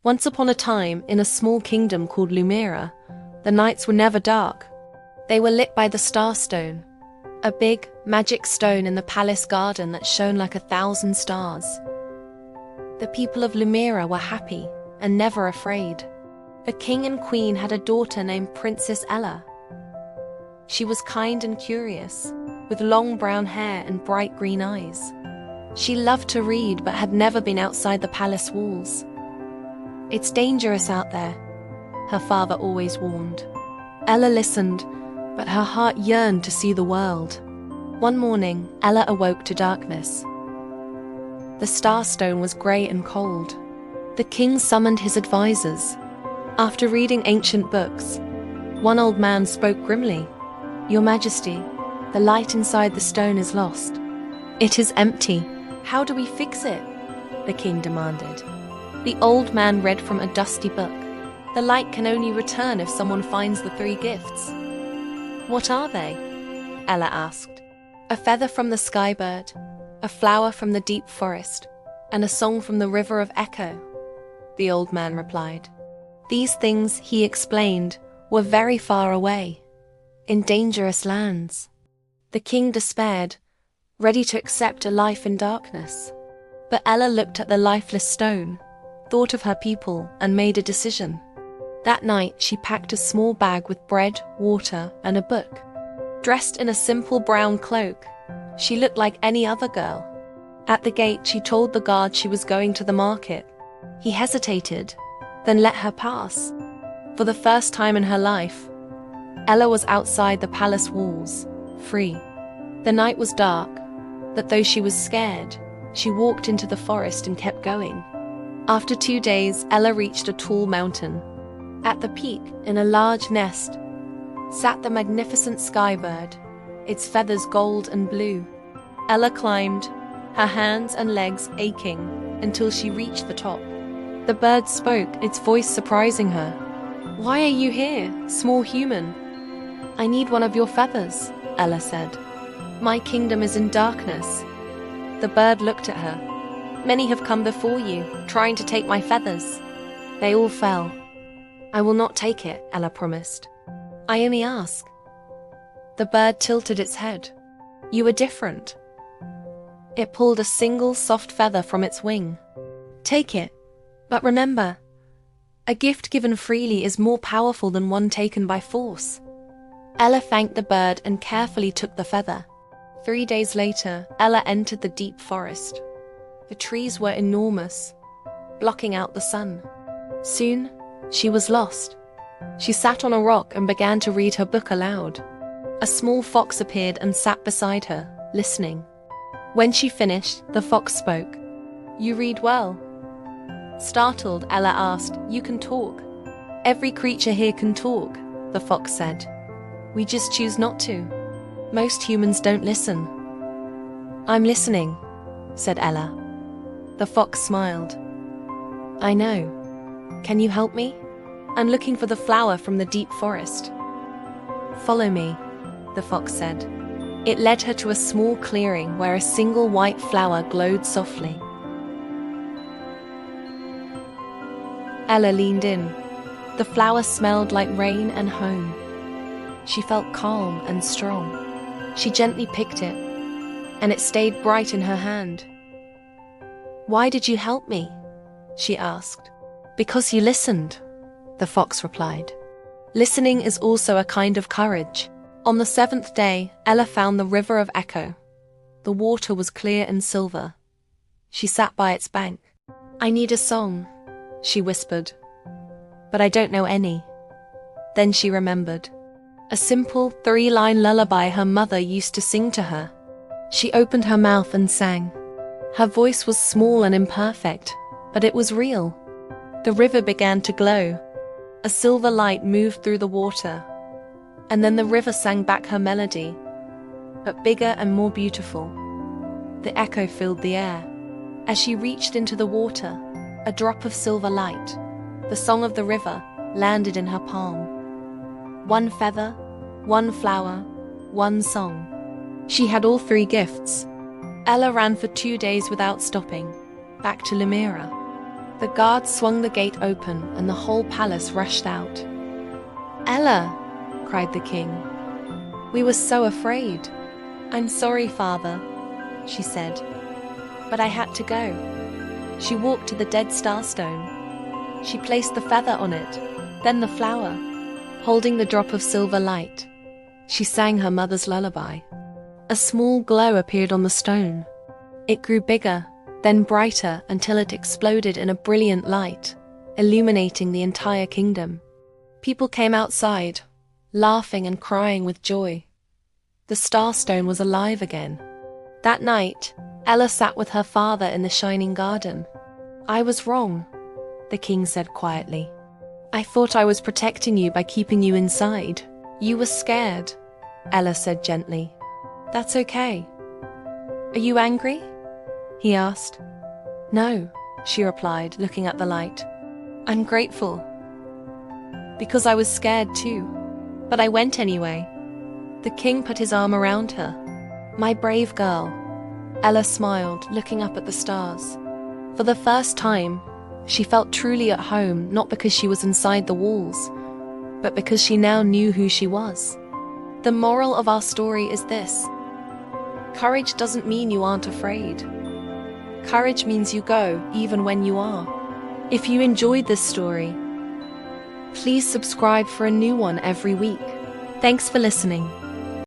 Once upon a time, in a small kingdom called Lumira, the nights were never dark. They were lit by the Starstone, a big, magic stone in the palace garden that shone like 1,000 stars. The people of Lumira were happy and never afraid. A king and queen had a daughter named Princess Ella. She was kind and curious, with long brown hair and bright green eyes. She loved to read but had never been outside the palace walls. "It's dangerous out there," her father always warned. Ella listened, but her heart yearned to see the world. One morning, Ella awoke to darkness. The Starstone was grey and cold. The king summoned his advisors. After reading ancient books, one old man spoke grimly. "Your Majesty, the light inside the stone is lost. It is empty. How do we fix it?" the king demanded. The old man read from a dusty book. "The light can only return if someone finds the 3 gifts." "What are they?" Ella asked. "A feather from the skybird, a flower from the deep forest, and a song from the river of Echo," the old man replied. These things, he explained, were very far away, in dangerous lands. The king despaired, ready to accept a life in darkness. But Ella looked at the lifeless stone, thought of her people, and made a decision. That night, she packed a small bag with bread, water, and a book. Dressed in a simple brown cloak, she looked like any other girl. At the gate, she told the guard she was going to the market. He hesitated, then let her pass. For the first time in her life, Ella was outside the palace walls, free. The night was dark, but though she was scared, she walked into the forest and kept going. After 2 days, Ella reached a tall mountain. At the peak, in a large nest, sat the magnificent skybird, its feathers gold and blue. Ella climbed, her hands and legs aching, until she reached the top. The bird spoke, its voice surprising her. "Why are you here, small human?" "I need one of your feathers," Ella said. "My kingdom is in darkness." The bird looked at her. "Many have come before you, trying to take my feathers. They all fell." "I will not take it," Ella promised. "I only ask." The bird tilted its head. "You are different." It pulled a single soft feather from its wing. "Take it, but remember, a gift given freely is more powerful than one taken by force." Ella thanked the bird and carefully took the feather. 3 days later, Ella entered the deep forest. The trees were enormous, blocking out the sun. Soon, she was lost. She sat on a rock and began to read her book aloud. A small fox appeared and sat beside her, listening. When she finished, the fox spoke. "You read well." Startled, Ella asked, "You can talk?" "Every creature here can talk," the fox said. "We just choose not to. Most humans don't listen." "I'm listening," said Ella. The fox smiled. "I know. Can you help me? I'm looking for the flower from the deep forest." "Follow me," the fox said. It led her to a small clearing where a single white flower glowed softly. Ella leaned in. The flower smelled like rain and home. She felt calm and strong. She gently picked it, and it stayed bright in her hand. "Why did you help me?" she asked. "Because you listened," the fox replied. Listening is also a kind of courage. On the 7th day, Ella found the river of Echo. The water was clear and silver. She sat by its bank. "I need a song," she whispered. "But I don't know any." Then she remembered. A simple 3-line lullaby her mother used to sing to her. She opened her mouth and sang. Her voice was small and imperfect, but it was real. The river began to glow. A silver light moved through the water, and then the river sang back her melody, but bigger and more beautiful. The echo filled the air. As she reached into the water, a drop of silver light, the song of the river, landed in her palm. One feather, one flower, one song. She had all 3 gifts. Ella ran for 2 days without stopping, back to Lumira. The guard swung the gate open and the whole palace rushed out. "Ella!" cried the king. "We were so afraid." "I'm sorry, father," she said, "but I had to go." She walked to the dead starstone. She placed the feather on it, then the flower. Holding the drop of silver light, she sang her mother's lullaby. A small glow appeared on the stone. It grew bigger, then brighter until it exploded in a brilliant light, illuminating the entire kingdom. People came outside, laughing and crying with joy. The starstone was alive again. That night, Ella sat with her father in the shining garden. "I was wrong," the king said quietly. "I thought I was protecting you by keeping you inside. You were scared," Ella said gently. "That's okay." "Are you angry?" he asked. "No," she replied, looking at the light. "I'm grateful. Because I was scared too, but I went anyway." The king put his arm around her. "My brave girl." Ella smiled, looking up at the stars. For the first time, she felt truly at home, not because she was inside the walls, but because she now knew who she was. The moral of our story is this: courage doesn't mean you aren't afraid. Courage means you go, even when you are. If you enjoyed this story, please subscribe for a new one every week. Thanks for listening.